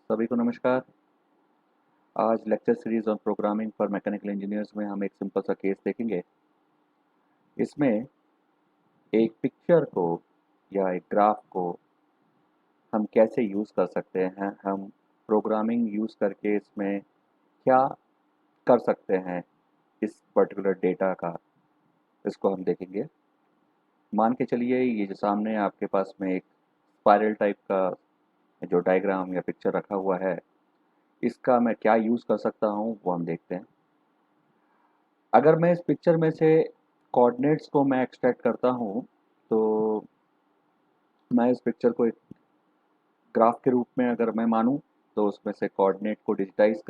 सभी को नमस्कार। आज lecture series on programming for mechanical engineers में हम एक सिंपल सा केस देखेंगे। इसमें एक पिक्चर को या एक ग्राफ को हम कैसे यूज़ कर सकते हैं, हम प्रोग्रामिंग यूज़ करके इसमें क्या कर सकते हैं इस पर्टिकुलर डेटा का, इसको हम देखेंगे। मान के चलिए ये जो सामने आपके पास में एक स्पाइरल टाइप का जो डायग्राम या पिक्चर रखा हुआ है, इसका मैं क्या यूज़ कर सकता हूँ वो हम देखते हैं। अगर मैं इस पिक्चर में से कोऑर्डिनेट्स को मैं एक्सट्रैक्ट करता हूँ, तो मैं इस पिक्चर को एक ग्राफ के रूप में अगर मैं मानूँ, तो उसमें से कोऑर्डिनेट को डिजिटाइज़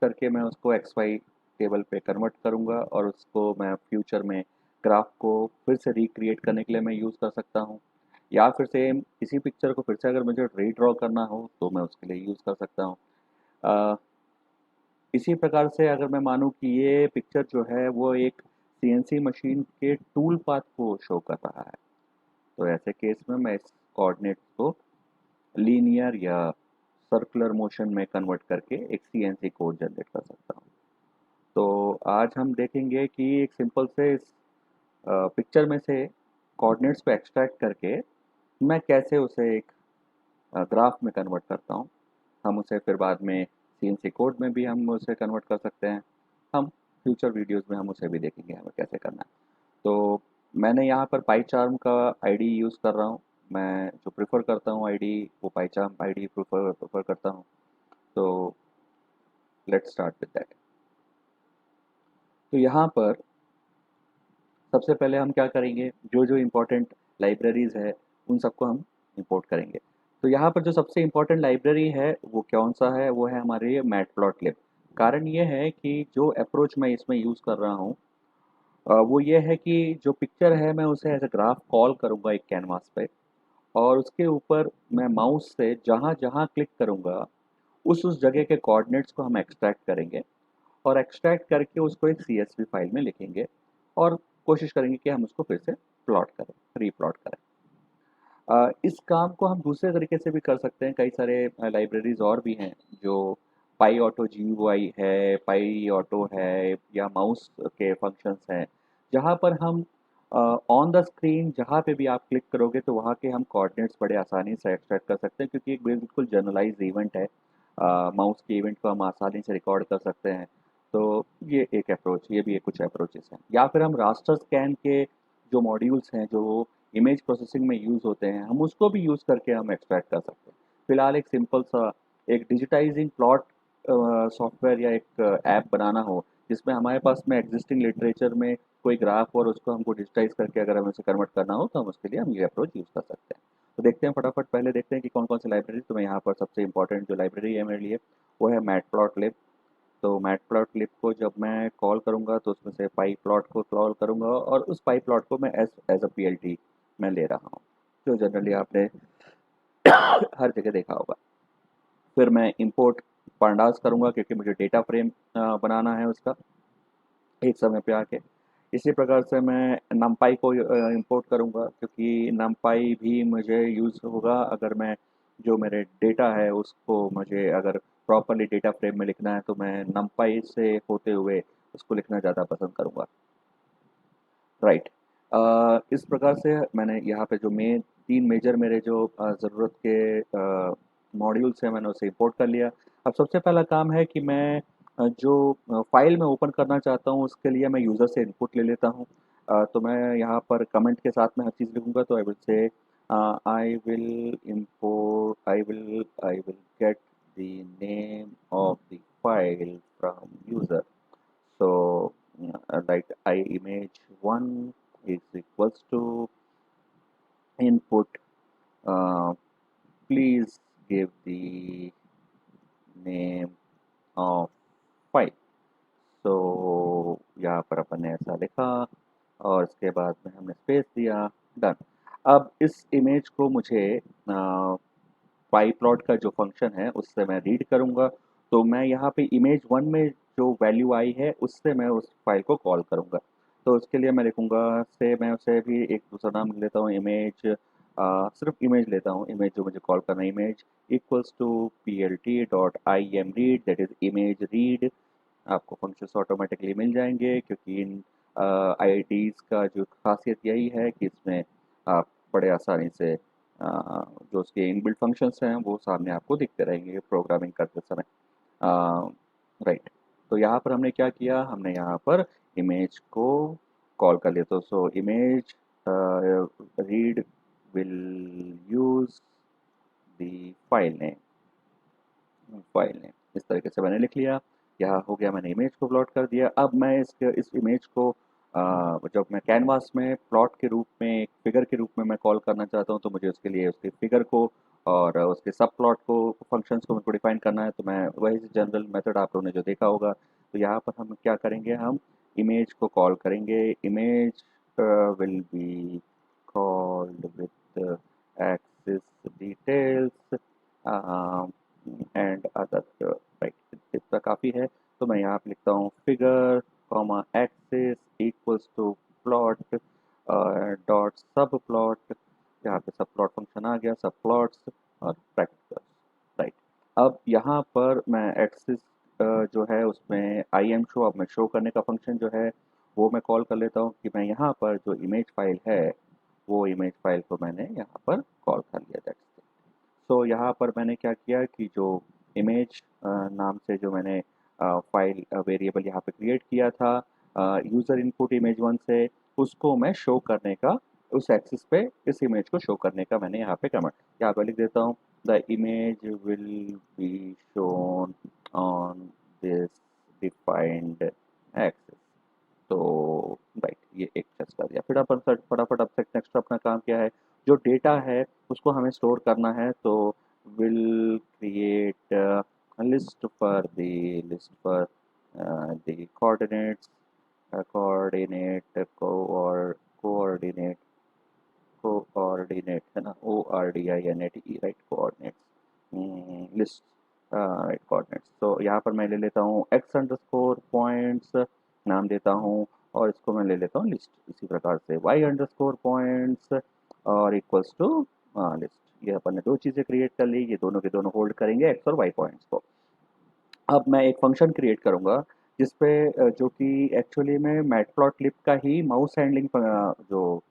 करके मैं उसको एक्स वाई टेबल पे कन्वर्ट करूँगा और उसको मैं फ्यूचर में ग्राफ को फिर से रिक्रिएट करने के लिए मैं यूज़ कर सकता हूँ। या फिर सेम इसी पिक्चर को फिर से अगर मुझे रीड्रॉ करना हो, तो मैं उसके लिए यूज़ कर सकता हूँ। अ, इसी प्रकार से अगर मैं मानूँ कि ये पिक्चर जो है वो एक सीएनसी मशीन के टूल पाथ को शो कर रहा है, तो ऐसे केस में मैं इस कोऑर्डिनेट को लीनियर या सर्कुलर मोशन में कन्वर्ट करके एक सीएनसी कोड जनरेट कर सकता हूँ। तो आज हम देखेंगे कि एक सिंपल से इस पिक्चर में से कोऑर्डिनेट्स को एक्सट्रैक्ट करके मैं कैसे उसे एक ग्राफ में कन्वर्ट करता हूँ। हम उसे फिर बाद में सीएनसी कोड में भी हम उसे कन्वर्ट कर सकते हैं। हम फ्यूचर वीडियोस में हम उसे भी देखेंगे हमें कैसे करना है। तो मैंने यहाँ पर पाईचार्म का आईडी यूज़ कर रहा हूँ। मैं जो प्रेफर करता हूँ आईडी, वो पाईचार्म आईडी प्रेफर प्रेफर करता हूँ। तो लेट्स स्टार्ट विद दैट। तो यहाँ पर सबसे पहले हम क्या करेंगे, जो जो इम्पोर्टेंट लाइब्रेरीज़ है उन सबको हम इंपोर्ट करेंगे। तो यहाँ पर जो सबसे इम्पोर्टेंट लाइब्रेरी है वो कौन सा है, वो है हमारे मैटप्लॉटलिब। कारण ये है कि जो अप्रोच मैं इसमें यूज़ कर रहा हूँ, वो ये है कि जो पिक्चर है मैं उसे एज अ ग्राफ कॉल करूँगा एक कैनवास पे, और उसके ऊपर मैं माउस से जहाँ जहाँ क्लिक करूँगा उस जगह के कोऑर्डिनेट्स को हम एक्सट्रैक्ट करेंगे और एक्सट्रैक्ट करके उसको एक सीएसवी फाइल में लिखेंगे और कोशिश करेंगे कि हम उसको फिर से प्लॉट करें, रीप्लॉट करें। इस काम को हम दूसरे तरीके से भी कर सकते हैं। कई सारे लाइब्रेरीज़ और भी हैं जो पाई ऑटो जीयूआई है, पाई ऑटो है, या माउस के फंक्शंस हैं, जहाँ पर हम ऑन द स्क्रीन जहाँ पे भी आप क्लिक करोगे तो वहाँ के हम कोऑर्डिनेट्स बड़े आसानी से एक्सट्रैक्ट कर सकते हैं, क्योंकि एक बिल्कुल जनरलाइज्ड इवेंट है। माउस के इवेंट को हम आसानी से रिकॉर्ड कर सकते हैं। तो ये एक अप्रोच, ये भी एक कुछ अप्रोचेस हैं। या फिर हम रास्टर स्कैन के जो मॉड्यूल्स हैं जो इमेज प्रोसेसिंग में यूज़ होते हैं, हम उसको भी यूज़ करके हम एक्सट्रैक्ट कर सकते हैं। फिलहाल एक सिंपल सा एक डिजिटाइजिंग प्लॉट सॉफ्टवेयर या एक ऐप बनाना हो, जिसमें हमारे पास में एग्जिस्टिंग लिटरेचर में कोई ग्राफ और उसको हमको डिजिटाइज करके अगर हमें उसे कन्वर्ट करना हो, तो हम उसके लिए हम ये अप्रोच यूज़ कर सकते हैं। तो देखते हैं फटाफट, पहले देखते हैं कि कौन कौन सी लाइब्रेरी। तो मैं यहाँ पर सबसे इंपॉर्टेंट जो लाइब्रेरी है मेरे लिए वो है मैटप्लॉटलिब। तो मैटप्लॉटलिब को जब मैं कॉल करूँगा तो उसमें से पाई प्लॉट को कॉल करूँगा और उस पाई प्लॉट को मैं एज अ पीएलटी मैं ले रहा हूँ, जो जनरली आपने हर जगह देखा होगा। फिर मैं इंपोर्ट पांडास करूँगा, क्योंकि मुझे डेटा फ्रेम बनाना है उसका एक समय पे आके। इसी प्रकार से मैं नमपाई को इंपोर्ट करूँगा, क्योंकि नमपाई भी मुझे यूज़ होगा अगर मैं जो मेरे डेटा है उसको मुझे अगर प्रॉपर्ली डेटा फ्रेम में लिखना है, तो मैं नमपाई से होते हुए उसको लिखना ज़्यादा पसंद करूँगा। राइट। इस प्रकार से मैंने यहाँ पे जो तीन मेजर मेरे जो ज़रूरत के मॉड्यूल्स हैं मैंने उसे इंपोर्ट कर लिया। अब सबसे पहला काम है कि मैं जो फाइल मैं ओपन करना चाहता हूँ उसके लिए मैं यूज़र से इनपुट ले लेता हूँ। तो मैं यहाँ पर कमेंट के साथ में हर चीज़ लिखूँगा, तो I will get the name of the file from user. So, like I image 1 is equals to input. Uh, Please give the name of file. So यहाँ पर अपन ने ऐसा लिखा और इसके बाद में हमने स्पेस दिया, डन। अब इस इमेज को मुझे पाई प्लॉट का जो फंक्शन है उससे मैं रीड करूँगा। तो मैं यहाँ पे इमेज 1 में जो वैल्यू आई है उससे मैं उस फाइल को कॉल करूँगा। तो उसके लिए मैं लिखूँगा से मैं उसे भी एक दूसरा नाम लिख लेता हूँ, इमेज सिर्फ इमेज लेता हूँ, इमेज जो मुझे कॉल करना है, image equals to plt.imread, that is image read. आपको फंक्शंस ऑटोमेटिकली मिल जाएंगे, क्योंकि इन आईडीज़ का जो खासियत यही है कि इसमें आप बड़े आसानी से जो उसके इनबिल्ट फंक्शंस हैं वो सामने आपको दिखते रहेंगे प्रोग्रामिंग करते समय। राइट, तो यहाँ पर हमने क्या किया, हमने यहाँ पर इमेज को कॉल कर लिया। तो so image read will use the file name इस तरीके से मैंने लिख लिया। यहाँ हो गया, मैंने इमेज को प्लॉट कर दिया। अब मैं इस इमेज को जब मैं कैनवास में प्लॉट के रूप में, एक फिगर के रूप में मैं कॉल करना चाहता हूँ, तो मुझे उसके लिए उसके फिगर को और उसके सब प्लॉट को, फंक्शंस को मेरे को डिफाइन करना है। तो मैं वही जनरल मेथड आप लोगों ने जो देखा होगा, तो यहाँ पर हम क्या करेंगे, हम इमेज को कॉल करेंगे। Image will be called with axis details and other. Right, इतना काफ़ी है। तो मैं यहाँ पे लिखता हूँ figure comma axis equals to plot dot subplot. यहाँ पे सब प्लॉट फंक्शन आ गया, सब प्लॉट्स और ब्रैकेट। राइट, अब यहाँ पर मैं एक्सिस जो है उसमें आई एम शो, अब मैं शो करने का फंक्शन जो है वो मैं कॉल कर लेता हूँ कि मैं यहाँ पर जो इमेज फाइल है वो इमेज फाइल को मैंने यहाँ पर कॉल कर लिया। दैट्स। तो यहाँ पर मैंने क्या किया कि जो इमेज नाम से जो मैंने फाइल वेरिएबल यहाँ पे क्रिएट किया था यूज़र इनपुट इमेज वन से, उसको मैं शो करने का, उस एक्सिस पे इस इमेज को शो करने का मैंने यहाँ पे कमेंट यहाँ पे लिख देता हूँ, the image will be shown on this defined axis. तो राइट, ये एक टेस्ट कर दिया। फिर अपन फटाफट अब तक नेक्स्ट अपना काम क्या है, जो डेटा है उसको हमें स्टोर करना है। तो will create list for the list for the coordinates, coordinate को और कोऑर्डिनेट कोऑर्डिनेट है ना, ORDINATE, right, coordinates list, right coordinates. तो यहाँ पर मैं ले लेता हूँ एक्स अंडरस्कोर पॉइंट्स, नाम देता हूँ, और इसको मैं ले लेता हूँ लिस्ट। इसी प्रकार से वाई अंडरस्कोर पॉइंट्स और इक्वल्स टू लिस्ट। ये अपन ने दो चीज़ें क्रिएट कर ली, ये दोनों के दोनों होल्ड करेंगे एक्स और वाई पॉइंट्स को। अब मैं एक फंक्शन क्रिएट करूँगा जिस पे जो कि एक्चुअली में मैटप्लॉटलिब का ही माउस हैंडलिंग जो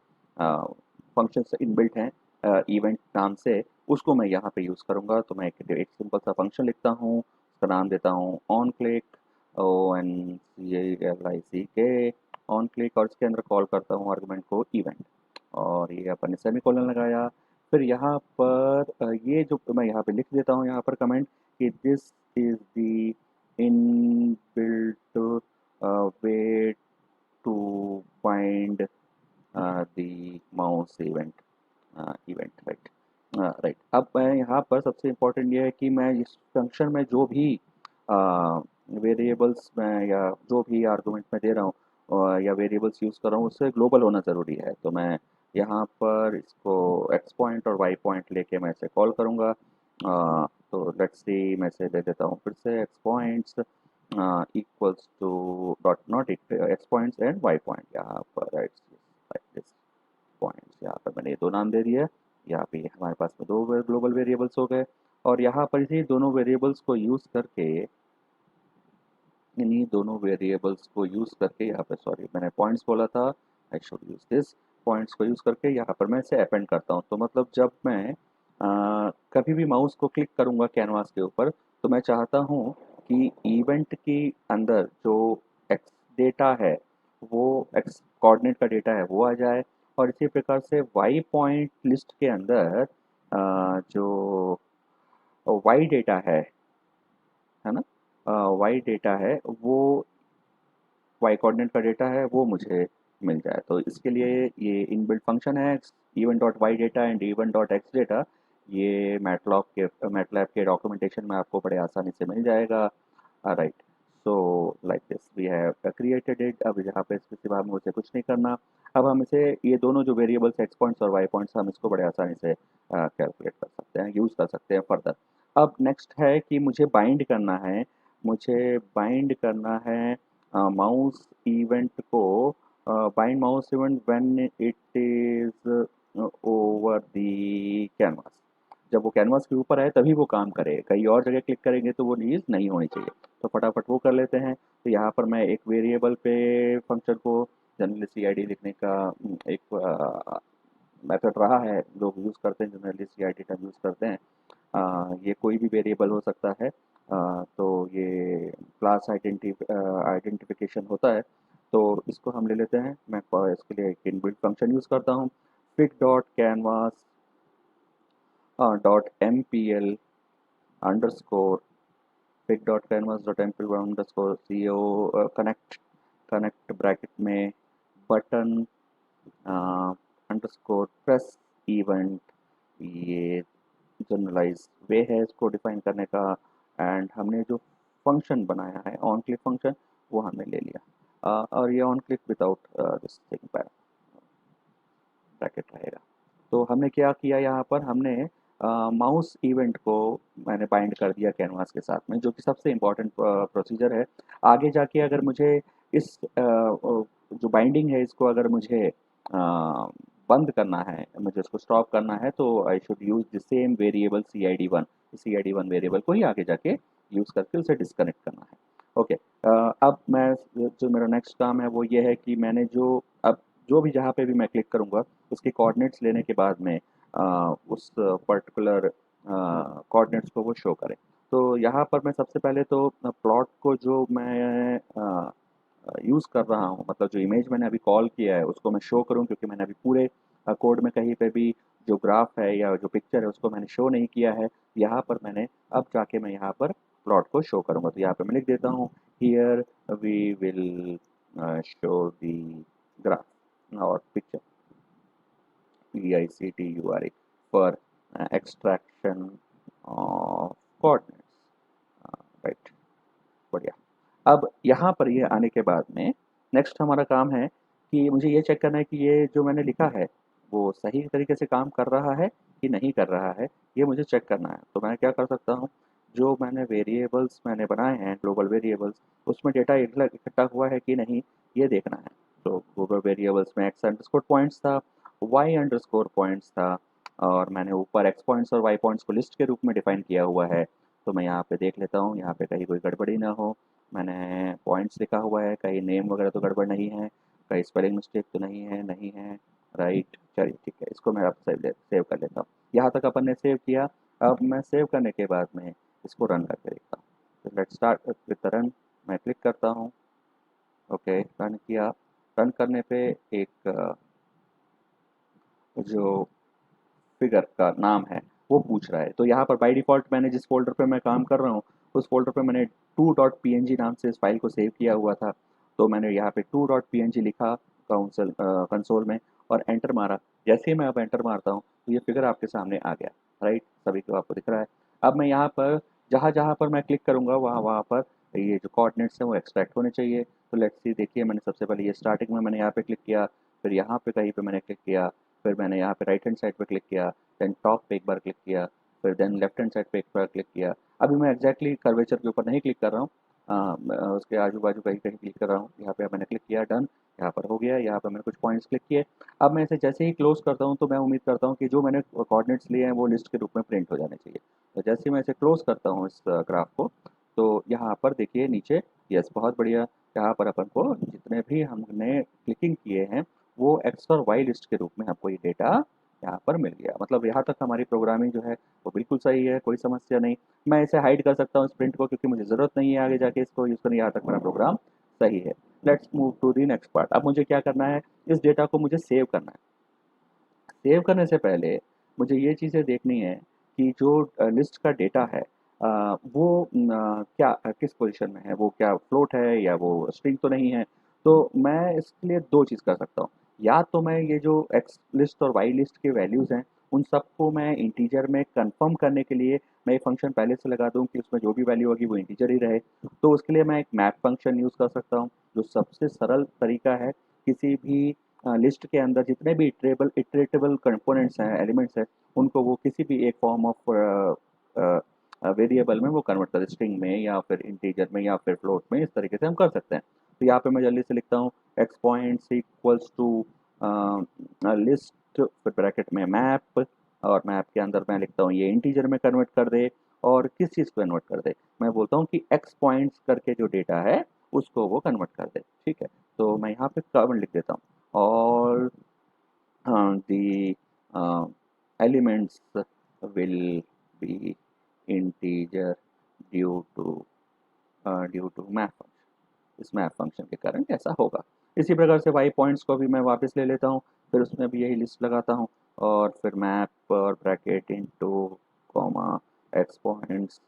फंक्शंस इनबिल्ट हैं इवेंट नाम से, उसको मैं यहाँ पे यूज़ करूँगा। तो मैं एक सिंपल सा फंक्शन लिखता हूँ, उसका नाम देता हूँ on click, ONCLICK on click, और इसके अंदर कॉल करता हूँ आर्गुमेंट को इवेंट, और ये अपन ने सेमीकोलन लगाया। फिर यहाँ पर ये जो मैं यहाँ पे लिख देता हूँ यहाँ पर कमेंट कि this is the inbuilt way to find the mouse event right. Right, अब मैं यहाँ पर सबसे इम्पोर्टेंट ये है कि मैं इस फंक्शन में जो भी वेरिएबल्स में या जो भी आर्गुमेंट में दे रहा हूँ या वेरिएबल्स यूज़ कर रहा हूँ उससे ग्लोबल होना ज़रूरी है। तो मैं यहाँ पर इसको एक्स पॉइंट और वाई पॉइंट लेके मैं इसे कॉल करूँगा। तो लेट्स सी, मैं इसे दे देता हूँ फिर से X points equals to dot not X points and Y point, यहाँ पर राइट लाइक दिस पॉइंट्स। यहाँ पर मैंने ये दो नाम दे दिया। यहाँ पे हमारे पास में दो ग्लोबल वेरिएबल्स हो गए, और यहाँ पर इसी दोनों वेरिएबल्स को यूज़ करके, इन्हीं दोनों वेरिएबल्स को यूज़ करके, यहाँ पे सॉरी मैंने पॉइंट्स बोला था, I should use this, points को यूज़ करके यहाँ पर मैं इसे अपेंड करता हूँ। तो मतलब जब मैं कभी भी माउस को क्लिक करूँगा कैनवास के ऊपर, तो मैं चाहता हूँ कि इवेंट के अंदर जो एक्स डेटा है वो एक्स कोऑर्डिनेट का डेटा है वो आ जाए, और इसी प्रकार से वाई पॉइंट लिस्ट के अंदर जो वाई डेटा है ना, वाई डेटा है वो, वाई कोऑर्डिनेट का डेटा है वो मुझे मिल जाए। तो इसके लिए ये इनबिल्ट फंक्शन है event dot Y data and event dot X data, ये मैटलैब के डॉक्यूमेंटेशन में आपको बड़े आसानी से मिल जाएगा। Right, so like this we have created it. अब यहाँ पे इसके सिवा मुझे कुछ नहीं करना। अब हम इसे, ये दोनों जो वेरिएबल्स एक्स पॉइंट्स और वाई पॉइंट्स, हम इसको बड़े आसानी से कैलकुलेट कर सकते हैं, यूज़ कर सकते हैं फर्दर। अब नेक्स्ट है कि मुझे बाइंड करना है, मुझे बाइंड करना है माउस इवेंट को, bind mouse event when it is over the canvas. जब वो कैनवास के ऊपर है तभी वो काम करे, कहीं और जगह क्लिक करेंगे तो वो चीज़ नहीं होनी चाहिए। तो फटाफट वो कर लेते हैं। तो यहाँ पर मैं एक वेरिएबल पे फंक्शन को जनरली CID लिखने का एक मेथड रहा है, लोग यूज़ करते हैं जनरली CID का यूज़ करते हैं। ये कोई भी वेरिएबल हो सकता है। तो ये क्लास आइडेंटिफिकेशन होता है। तो इसको हम ले लेते हैं। मैं इसके लिए एक इनबिल्ट फंक्शन यूज़ करता हूँ, fig dot canvas dot MPL underscore fig dot canvas dot MPL underscore CO connect connect bracket में बटन अंडरस्कोर प्रेस इवेंट। ये जनरलाइज वे है इसको डिफाइन करने का। एंड हमने जो फंक्शन बनाया है ऑन क्लिक फंक्शन, वो हमने ले लिया। और ये on click without this thing bracket रहेगा। तो हमने क्या किया, यहाँ पर हमने माउस इवेंट को मैंने बाइंड कर दिया कैनवास के साथ में, जो कि सबसे इम्पॉर्टेंट प्रोसीजर है। आगे जाके अगर मुझे इस जो बाइंडिंग है इसको अगर मुझे बंद करना है, मुझे इसको स्टॉप करना है, तो I should use the same variable CID1। CID1 variable को ही आगे जाके यूज़ करके उसे डिस्कनेक्ट करना है। ओके। अब मैं जो मेरा नेक्स्ट काम है वो ये है कि मैंने अब जो भी जहाँ पे भी मैं क्लिक करूँगा उसके कोऑर्डिनेट्स लेने के बाद में उस पर्टिकुलर कोऑर्डिनेट्स को वो शो करे। तो यहाँ पर मैं सबसे पहले तो प्लॉट को जो मैं यूज़ कर रहा हूँ, मतलब जो इमेज मैंने अभी कॉल किया है उसको मैं शो करूँ, क्योंकि मैंने अभी पूरे कोड में कहीं पे भी जो ग्राफ है या जो पिक्चर है उसको मैंने शो नहीं किया है। यहाँ पर मैंने अब जाके मैं यहाँ पर प्लॉट को शो करूँगा। तो यहाँ पे मैं लिख देता हूँ, here we will show the graph और picture PICTURE for extraction of coordinates, right. बढ़िया। अब यहाँ पर ये आने के बाद में नेक्स्ट हमारा काम है कि मुझे ये चेक करना है कि ये जो मैंने लिखा है वो सही तरीके से काम कर रहा है कि नहीं कर रहा है, ये मुझे चेक करना है। तो मैं क्या कर सकता हूँ, जो मैंने वेरिएबल्स मैंने बनाए हैं ग्लोबल वेरिएबल्स, उसमें डेटा इकट्ठा हुआ है कि नहीं, ये देखना है। तो ग्लोबल वेरिएबल्स में x अंडरस्कोर पॉइंट्स था, y अंडरस्कोर पॉइंट्स था, और मैंने ऊपर x पॉइंट्स और y पॉइंट्स को लिस्ट के रूप में डिफाइन किया हुआ है। तो मैं यहाँ पे देख लेता हूँ, यहाँ पे कहीं कोई गड़बड़ी ना हो। मैंने पॉइंट्स लिखा हुआ है, कहीं नेम वगैरह तो गड़बड़ नहीं है, कहीं स्पेलिंग मिस्टेक तो नहीं है, नहीं है, राइट। चलिए ठीक है, इसको मैं अब सेव कर लेता हूँ। यहाँ तक अपन ने सेव किया। अब मैं सेव करने के बाद में इसको रन करके देखता हूँ। तो let's start with the run. मैं क्लिक करता हूँ, ओके, रन किया। रन करने पे एक जो फिगर का नाम है वो पूछ रहा है। तो यहाँ पर बाय डिफ़ॉल्ट मैंने जिस फ़ोल्डर पे मैं काम कर रहा हूँ, उस फ़ोल्डर पे मैंने 2.png नाम से इस फ़ाइल को सेव किया हुआ था। तो मैंने यहाँ पे 2.png लिखा कंसोल में और एंटर मारा। जैसे ही मैं अब एंटर मारता हूँ, तो ये फिगर आपके सामने आ गया, राइट? सभी को आपको दिख रहा है। अब मैं यहाँ पर जहाँ-जहाँ पर मैं क्लिक करूँगा, वहाँ-वहाँ पर ये जो कोऑर्डिनेट्स हैं वो एक्सट्रैक्ट होने चाहिए। तो लेट्स सी, देखिए मैंने सबसे पहले ये स्टार्टिंग में मैंने यहाँ पे क्लिक किया, फिर यहाँ पे कहीं पे मैंने क्लिक किया, फिर मैंने यहाँ पे राइट हैंड साइड पे क्लिक किया, देन टॉप पे एक बार क्लिक किया, फिर देन लेफ्ट हैंड साइड पे एक बार क्लिक किया। अभी मैं एग्जैक्टली कर्वेचर के ऊपर नहीं क्लिक कर रहा हूँ, मैं उसके आजू बाजू कहीं कहीं क्लिक कर रहा हूँ। यहाँ पे मैंने क्लिक किया, डन। यहाँ पर हो गया। यहाँ पर मैंने कुछ पॉइंट्स क्लिक किए। अब मैं इसे जैसे ही क्लोज करता हूँ तो मैं उम्मीद करता हूँ कि जो मैंने कोऑर्डिनेट्स लिए हैं वो लिस्ट के रूप में प्रिंट हो जाने चाहिए। तो जैसे ही मैं इसे क्लोज करता हूँ इस ग्राफ को, तो यहाँ पर देखिए नीचे, यस बहुत बढ़िया, यहाँ पर अपन को जितने भी हमने क्लिकिंग किए हैं वो एक्स और वाई लिस्ट के रूप में हमको ये डेटा यहाँ पर मिल गया। मतलब यहाँ तक हमारी प्रोग्रामिंग जो है वो बिल्कुल सही है, कोई समस्या नहीं। मैं इसे हाइड कर सकता हूँ इस प्रिंट को, क्योंकि मुझे ज़रूरत नहीं है आगे जाके इसको यूज़ करने। यहाँ तक मेरा प्रोग्राम सही है। Let's move to the next part. अब मुझे क्या करना है, इस डेटा को मुझे सेव करना है। सेव करने से पहले मुझे ये चीज़ें देखनी है कि जो लिस्ट का डेटा है वो क्या किस पोजीशन में है, वो क्या फ्लोट है या वो स्ट्रिंग तो नहीं है। तो मैं इसके लिए दो चीज़ कर सकता हूँ। या तो मैं ये जो एक्स लिस्ट और वाई लिस्ट के वैल्यूज़ हैं उन सबको मैं इंटीजर में कंफर्म करने के लिए मैं एक फंक्शन पहले से लगा दूँ कि उसमें जो भी वैल्यू होगी वो इंटीजर ही रहे। तो उसके लिए मैं एक मैप फंक्शन यूज़ कर सकता हूँ, जो सबसे सरल तरीका है। किसी भी लिस्ट के अंदर जितने भी इटरेटेबल कंपोनेंट्स हैं, एलिमेंट्स हैं, उनको वो किसी भी एक फॉर्म ऑफ वेरिएबल में वो कन्वर्ट कर, स्ट्रिंग में या फिर इंटीजर में या फिर फ्लोट में, इस तरीके से हम कर सकते हैं। तो यहाँ पे मैं जल्दी से लिखता हूँ, x points equals to list फिर ब्रैकेट में मैप, और मैप के अंदर मैं लिखता हूँ ये इंटीजर में कन्वर्ट कर दे और किस चीज़ को कन्वर्ट कर दे, मैं बोलता हूँ कि एक्स पॉइंट्स करके जो डेटा है उसको वो कन्वर्ट कर दे। ठीक है, तो मैं यहाँ पे कमेंट लिख देता हूँ, और the elements will be integer due to map function। इस मैप फंक्शन के कारण ऐसा होगा। इसी प्रकार से वाई पॉइंट्स को भी मैं वापस ले लेता हूँ, फिर उसमें भी यही लिस्ट लगाता हूँ, और फिर मैप और bracket into comma x points,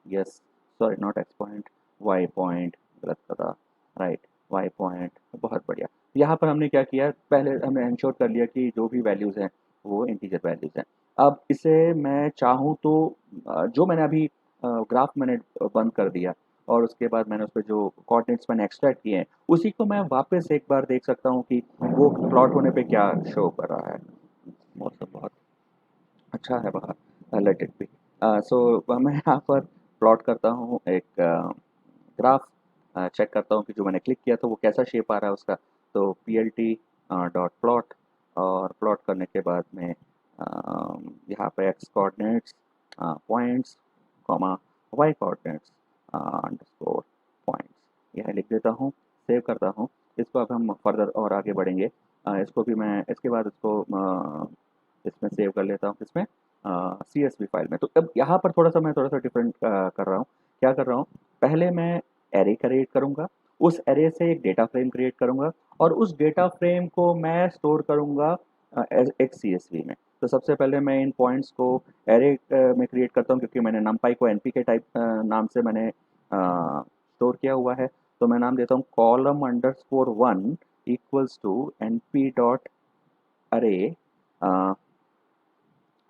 yes sorry not x point, y point, गलत करा, राइट, वाई पॉइंट, बहुत बढ़िया। यहाँ पर हमने क्या किया, पहले हमने इंश्योर कर लिया कि जो भी वैल्यूज़ हैं वो इंटीजर वैल्यूज़ हैं। अब इसे मैं चाहूँ तो जो मैंने अभी ग्राफ मैंने बंद कर दिया, और उसके बाद मैंने उस पे जो कोऑर्डिनेट्स मैंने एक्सट्रैक्ट किए हैं उसी को मैं वापस एक बार देख सकता हूँ कि वो प्लॉट होने पे क्या शो कर रहा है। मौसम बहुत अच्छा है बाहर, लेट इट बी। सो मैं यहाँ पर प्लॉट करता हूँ एक ग्राफ, चेक करता हूँ कि जो मैंने क्लिक किया था वो कैसा शेप आ रहा है उसका। तो P L T dot plot, और प्लॉट करने के बाद में यहाँ पे x coordinates points comma y coordinates underscore points, यह लिख देता हूँ, सेव करता हूँ। इसको अब हम फर्दर और आगे बढ़ेंगे। इसको भी मैं इसके बाद इसको इसमें सेव कर लेता हूँ, किसमें, सी एस वी फाइल में। तो अब यहाँ पर थोड़ा सा डिफरेंट कर रहा हूँ। क्या कर रहा हूँ, पहले मैं एरे क्रिएट करूँगा, उस एरे से एक डेटा फ्रेम क्रिएट करूँगा, और उस डेटा फ्रेम को मैं स्टोर करूँगा एक सी एस वी में। तो सबसे पहले मैं इन पॉइंट्स को एरे में क्रिएट करता हूँ, क्योंकि मैंने नमपाई को एनपी के टाइप नाम से मैंने स्टोर किया हुआ है। तो मैं नाम देता हूँ column underscore 1 equals to N P dot array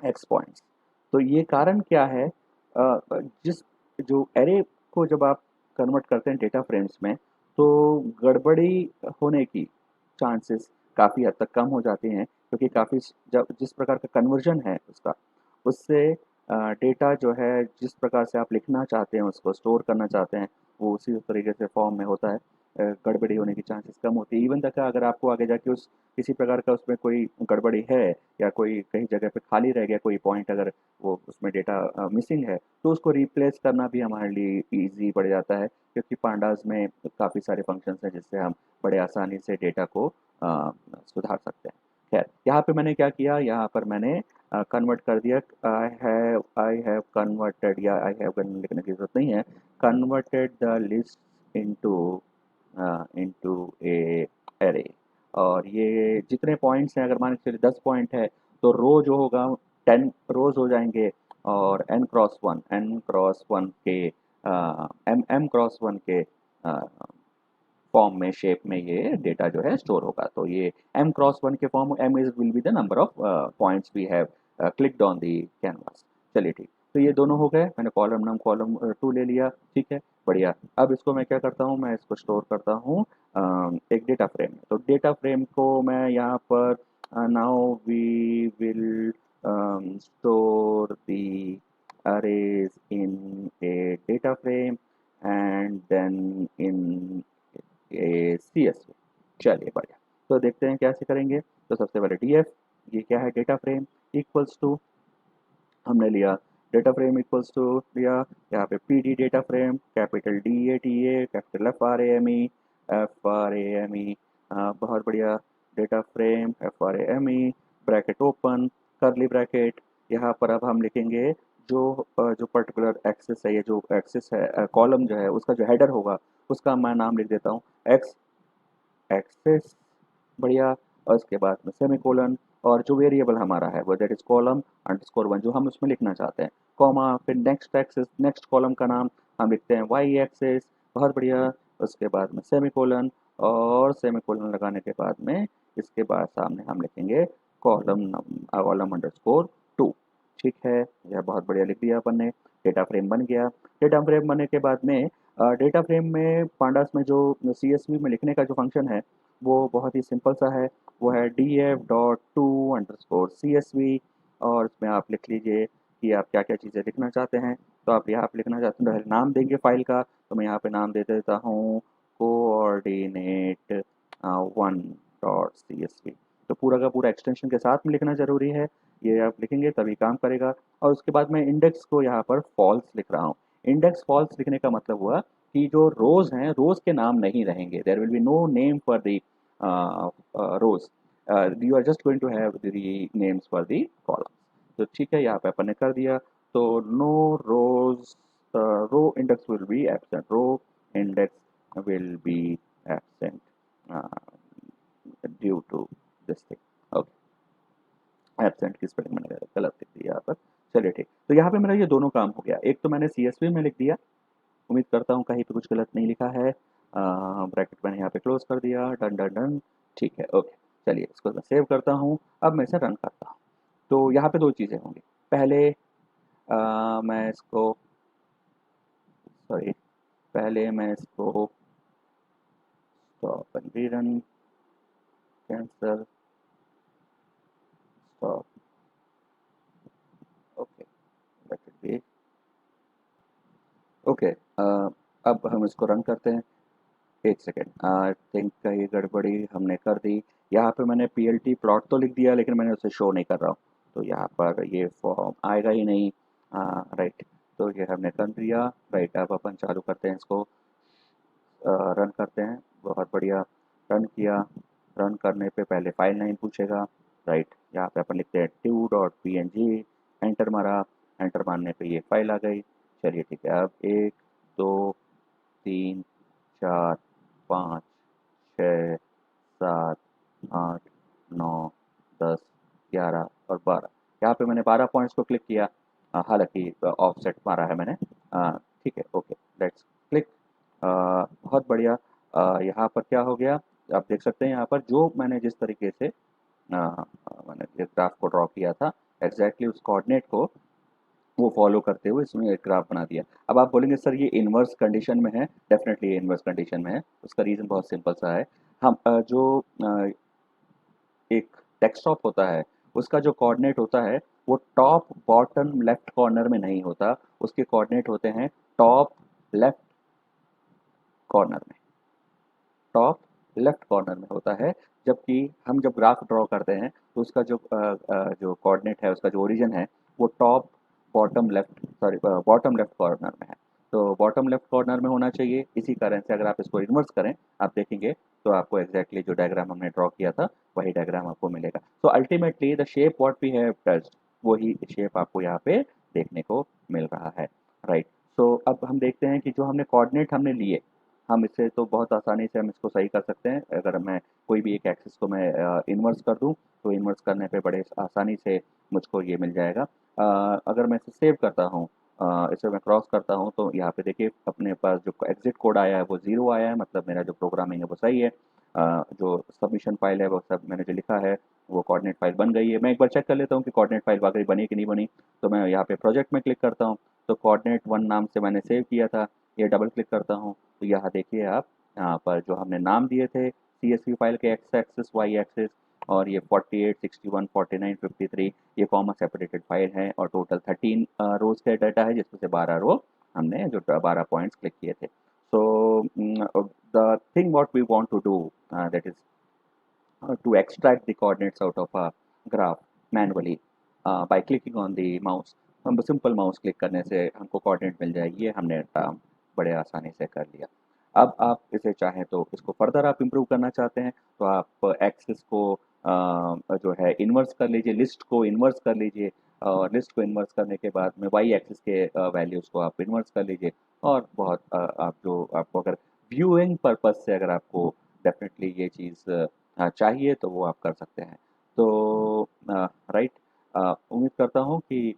x points. तो ये कारण क्या है, जिस जो एरे को जब आप कन्वर्ट करते हैं डेटा फ्रेम्स में, तो गड़बड़ी होने की चांसेस काफ़ी हद तक कम हो जाते हैं, क्योंकि काफ़ी जब जिस प्रकार का कन्वर्जन है उसका, उससे डेटा जो है जिस प्रकार से आप लिखना चाहते हैं उसको स्टोर करना चाहते हैं वो उसी तरीके से फॉर्म में होता है। गड़बड़ी होने की चांसेस कम होती है। इवन तक अगर आपको आगे जाके उस किसी प्रकार का उसमें कोई गड़बड़ी है, या कोई कहीं जगह पे खाली रह गया कोई पॉइंट, अगर वो उसमें डेटा मिसिंग है, तो उसको रिप्लेस करना भी हमारे लिए ईज़ी पड़ जाता है, क्योंकि पांडास में काफ़ी सारे फंक्शंस हैं जिससे हम बड़े आसानी से डेटा को सुधार सकते हैं। खैर, यहाँ पे मैंने क्या किया, यहाँ पर मैंने कन्वर्ट कर दिया, आई हैव कन्वर्टेड, या आई हैव लिखने की ज़रूरत नहीं है, converted the list into into A array. और ये जितने पॉइंट्स हैं, अगर मान के चलिए 10 पॉइंट है, तो रो जो होगा 10 रोज हो जाएंगे, और एन क्रॉस वन के एम क्रॉस वन के फॉर्म में, शेप में ये डेटा जो है स्टोर होगा। तो ये एम क्रॉस वन के form, M is will be the number of points we have clicked on the canvas. चलिए ठीक, तो ये दोनों हो गए, मैंने कॉलम नम कॉलम 2 ले लिया, ठीक है, बढ़िया। अब इसको मैं क्या करता हूँ, मैं इसको स्टोर करता हूँ एक डेटा फ्रेम में। तो डेटा फ्रेम को मैं यहाँ पर now we will store the arrays in a data frame and then in a CSV। चलिए बढ़िया, तो देखते हैं कैसे करेंगे। तो सबसे पहले df, ये क्या है, डेटा फ्रेम इक्वल्स टू, हमने लिया डेटा फ्रेम इक्वल्स टू लिया यहाँ पे P D data frame, capital D A T A, capital F R A M E, बहुत बढ़िया, data frame F R A M E, bracket open, curly bracket. यहाँ पर अब हम लिखेंगे जो पर्टिकुलर एक्सेस है, ये जो एक्सेस है कॉलम जो है उसका जो हेडर होगा उसका मैं नाम लिख देता हूँ एक्स एक्सेस, बढ़िया। और उसके बाद में सेमीकोलन, और जो वेरिएबल हमारा है वो दैट इज कॉलम अंडरस्कोर 1 जो हम उसमें लिखना चाहते हैं, कॉमा, फिर नेक्स्ट एक्सेस, नेक्स्ट कॉलम का नाम हम लिखते हैं वाई एक्सेस, बहुत बढ़िया। उसके बाद में सेमीकोलन, और सेमीकोलन लगाने के बाद में इसके बाद सामने हम लिखेंगे कॉलम अंडरस्कोर 2, ठीक है, यह बहुत बढ़िया लिख दिया अपन ने। डेटा फ्रेम बन गया। डेटा फ्रेम बनने के बाद में डेटा फ्रेम में पांडास में जो CSV में लिखने का जो फंक्शन है वो बहुत ही सिंपल सा है, वो है df.to_CSV, और इसमें आप लिख लीजिए कि आप क्या क्या चीज़ें लिखना चाहते हैं। तो आप यहाँ पे लिखना चाहते हैं, नाम देंगे फाइल का, तो मैं यहाँ पे नाम दे देता हूँ कोऑर्डिनेट 1, डॉट CSV। तो पूरा का पूरा एक्सटेंशन के साथ में लिखना ज़रूरी है, ये आप लिखेंगे तभी काम करेगा। और उसके बाद मैं इंडेक्स को यहाँ पर फॉल्स लिख रहा हूँ। इंडेक्स फॉल्स लिखने का मतलब हुआ कि जो रोज़ हैं, रोज़ के नाम नहीं रहेंगे, there will be no name for the rows, you are just going to have the names for the columns. तो ठीक है, यहाँ पे अपन ने कर दिया। तो no rows, row index will be absent, row index will be absent due to this thing. Okay, absent की स्पेलिंग मैंने गलत लिख दी यहाँ पर। चलिए ठीक, तो यहाँ पे मेरा ये दोनों काम हो गया। एक तो मैंने CSV में लिख दिया, उम्मीद करता हूँ कहीं पे कुछ गलत नहीं लिखा है। ब्रैकेट मैंने यहाँ पे क्लोज कर दिया, डन डन डन, ठीक है ओके। चलिए इसको मैं सेव करता हूँ, अब मैं इसे रन करता हूँ। तो यहाँ पे दो चीज़ें होंगी। पहले मैं इसको, सॉरी, पहले मैं इसको stop and rerun, cancel, stop, okay, let it be, okay. अब हम इसको रन करते हैं। एक सेकेंड, आई थिंक ये गड़बड़ी हमने कर दी। यहाँ पे मैंने PLT प्लॉट तो लिख दिया, लेकिन मैंने उसे शो नहीं कर रहा हूँ, तो यहाँ पर ये फॉर्म आएगा ही नहीं। राइट, तो ये हमने कर दिया। राइट, अब अपन चालू करते हैं इसको, रन करते हैं। बहुत बढ़िया, रन किया। रन करने पे पहले फाइल नेम पूछेगा। राइट, यहाँ पे अपन लिखते हैं 2.png, एंटर मारा। एंटर मारने पे ये फाइल आ गई। चलिए ठीक है, अब 1 2 3 4 5 6 7 8 9 10 11 और 12। यहाँ पे मैंने 12 पॉइंट्स को क्लिक किया, हालांकि ऑफसेट मारा है मैंने। ठीक है ओके, लेट्स क्लिक। बहुत बढ़िया। यहाँ पर क्या हो गया, आप देख सकते हैं यहाँ पर जो मैंने जिस तरीके से मैंने जिस ग्राफ को ड्रॉ किया था, एग्जैक्टली उस कोऑर्डिनेट को वो फॉलो करते हुए इसमें एक ग्राफ बना दिया। अब आप बोलेंगे सर ये इन्वर्स कंडीशन में है। डेफिनेटली ये इन्वर्स कंडीशन में है। उसका रीज़न बहुत सिंपल सा है। हम जो एक डेस्कटॉप होता है, उसका जो कोऑर्डिनेट होता है वो टॉप बॉटम लेफ्ट कॉर्नर में नहीं होता। उसके कोऑर्डिनेट होते हैं टॉप लेफ्ट कॉर्नर में, टॉप लेफ्ट कॉर्नर में होता है। जबकि हम जब ग्राफ ड्रॉ करते हैं तो उसका जो कोऑर्डिनेट है, उसका जो ओरिजिन है, वो top bottom left, sorry, bottom left corner में है। तो बॉटम लेफ्ट कॉर्नर में होना चाहिए। इसी कारण से अगर आप इसको इन्वर्स करें, आप देखेंगे तो आपको एग्जैक्टली जो डायग्राम हमने ड्रॉ किया था वही डायग्राम आपको मिलेगा। तो ultimately the shape what we have touched, वही शेप आपको यहाँ पे देखने को मिल रहा है। राइट, तो अब हम देखते हैं कि जो हमने कोऑर्डिनेट हमने लिए, हम इसे तो बहुत आसानी से हम इसको सही कर सकते हैं। अगर मैं कोई भी एक एक्सिस को मैं इन्वर्स कर दूं, तो इन्वर्स करने पे बड़े आसानी से मुझको ये मिल जाएगा। अगर मैं इसे सेव करता हूँ, इसे मैं क्रॉस करता हूँ, तो यहाँ पे देखिए अपने पास जो एग्जिट कोड आया है वो 0 आया है, मतलब मेरा जो प्रोग्रामिंग है वो सही है। जो सबमिशन फाइल है वो सब मैंने जो लिखा है वो कोऑर्डिनेट फाइल बन गई है। मैं एक बार चेक कर लेता हूँ कि कोऑर्डिनेट फाइल वाकई बनी कि नहीं बनी। तो मैं यहाँ पे प्रोजेक्ट में क्लिक करता हूँ, तो कोऑर्डिनेट 1 नाम से मैंने सेव किया था, ये डबल क्लिक करता हूँ, तो यहाँ देखिए आप, यहाँ पर जो हमने नाम दिए थे CSV फाइल के एक्स एक्सिस, वाई एक्सिस, और ये 48 61 49 53, ये कॉमा सेपरेटेड फाइल है, और टोटल 13 रोज का डाटा है, जिसमें से 12 रो हमने जो 12 पॉइंट्स क्लिक किए थे। So the thing what we want to do, that is to extract the coordinates out of a graph manually by clicking on the mouse। हम सिंपल माउस क्लिक करने से हमको कोऑर्डिनेट मिल जाएगी। ये हमने काम बड़े आसानी से कर लिया। अब आप इसे चाहें तो इसको फर्दर आप इम्प्रूव करना चाहते हैं, तो आप एक्सिस को जो है इन्वर्स कर लीजिए, लिस्ट को इन्वर्स कर लीजिए, और लिस्ट को इन्वर्स करने के बाद में वाई एक्सिस के वैल्यूज़ को आप इन्वर्स कर लीजिए। और बहुत आप जो आपको अगर व्यूइंग पर्पज़ से अगर आपको डेफिनेटली ये चीज़ चाहिए तो वो आप कर सकते हैं। तो राइट, उम्मीद करता हूँ कि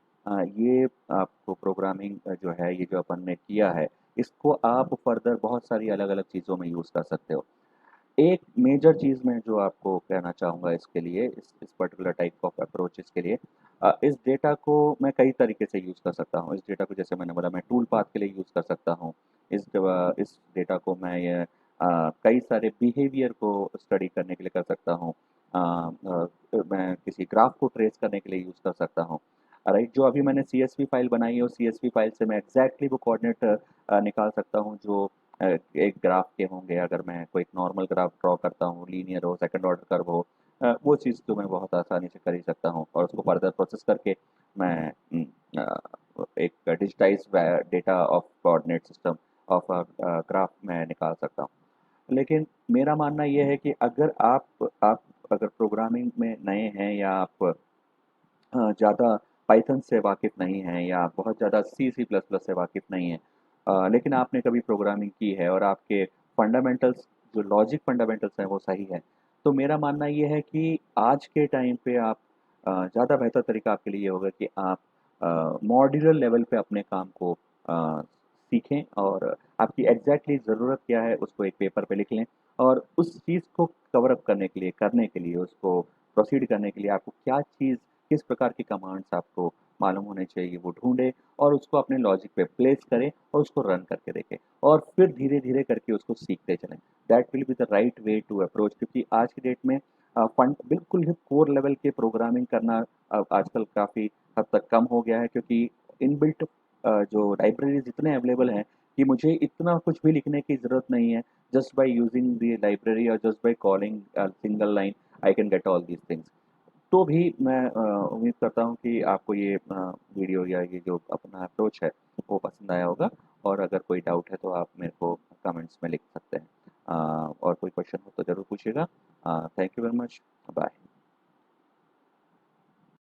ये आपको प्रोग्रामिंग जो है, ये जो अपन ने किया है, इसको आप फर्दर बहुत सारी अलग-अलग चीज़ों में यूज़ कर सकते हो। एक मेजर चीज़ मैं जो आपको कहना चाहूँगा इसके लिए, इस पर्टिकुलर टाइप ऑफ अप्रोचेस के लिए, इस डेटा को मैं कई तरीके से यूज़ कर सकता हूँ। इस डेटा को, जैसे मैंने बोला, मैं टूल पाथ के लिए यूज़ कर सकता हूँ। इस डेटा को मैं कई सारे बिहेवियर को स्टडी करने के लिए कर सकता हूँ। मैं किसी ग्राफ को ट्रेस करने के लिए यूज़ कर सकता हूँ। राइट, जो अभी मैंने CSV फाइल बनाई है, उस CSV फाइल से मैं एग्जैक्टली वो कोऑर्डिनेट निकाल सकता हूँ जो एक ग्राफ के होंगे, अगर मैं कोई नॉर्मल ग्राफ ड्रॉ करता हूँ, लीनियर हो, सेकंड ऑर्डर कर्व हो, वो चीज़ तो मैं बहुत आसानी से कर ही सकता हूँ और उसको फर्दर प्रोसेस करके मैं एक digitise data of coordinate system of graph में निकाल सकता हूँ। लेकिन मेरा मानना ये है कि अगर आप अगर प्रोग्रामिंग में नए हैं या आप ज़्यादा पाइथन से वाकिफ़ नहीं हैं या बहुत ज़्यादा सी सी प्लस प्लस से वाकिफ़ नहीं हैं, लेकिन आपने कभी प्रोग्रामिंग की है और आपके फंडामेंटल्स, जो लॉजिक फंडामेंटल्स हैं वो सही हैं, तो मेरा मानना ये है कि आज के टाइम पे आप ज़्यादा बेहतर तरीका आपके लिए ये होगा कि आप मॉड्यूलर लेवल पे अपने काम को सीखें और आपकी एग्जैक्टली ज़रूरत क्या है उसको एक पेपर पे लिख लें और उस चीज़ को कवर अप करने के लिए उसको प्रोसीड करने के लिए आपको क्या चीज़, किस प्रकार की कमांड्स आपको मालूम होने चाहिए वो ढूँढें और उसको अपने लॉजिक पे प्लेस करें और उसको रन करके देखें और फिर धीरे-धीरे करके उसको सीखते चलें। That will be the right way to approach, क्योंकि आज की डेट में फंड बिल्कुल ही कोर लेवल के प्रोग्रामिंग करना आजकल काफ़ी हद तक कम हो गया है, क्योंकि इनबिल्ट जो लाइब्रेरीज़ इतने अवेलेबल हैं कि मुझे इतना कुछ भी लिखने की ज़रूरत नहीं है। Just by using the library और just by calling single line I can get all these things. तो भी मैं उम्मीद करता हूँ कि आपको ये वीडियो या ये जो अपना अप्रोच है वो पसंद आया होगा और अगर कोई डाउट है तो आप मेरे को कमेंट्स में लिख सकते हैं। और कोई क्वेश्चन हो तो ज़रूर पूछिएगा। Thank you very much.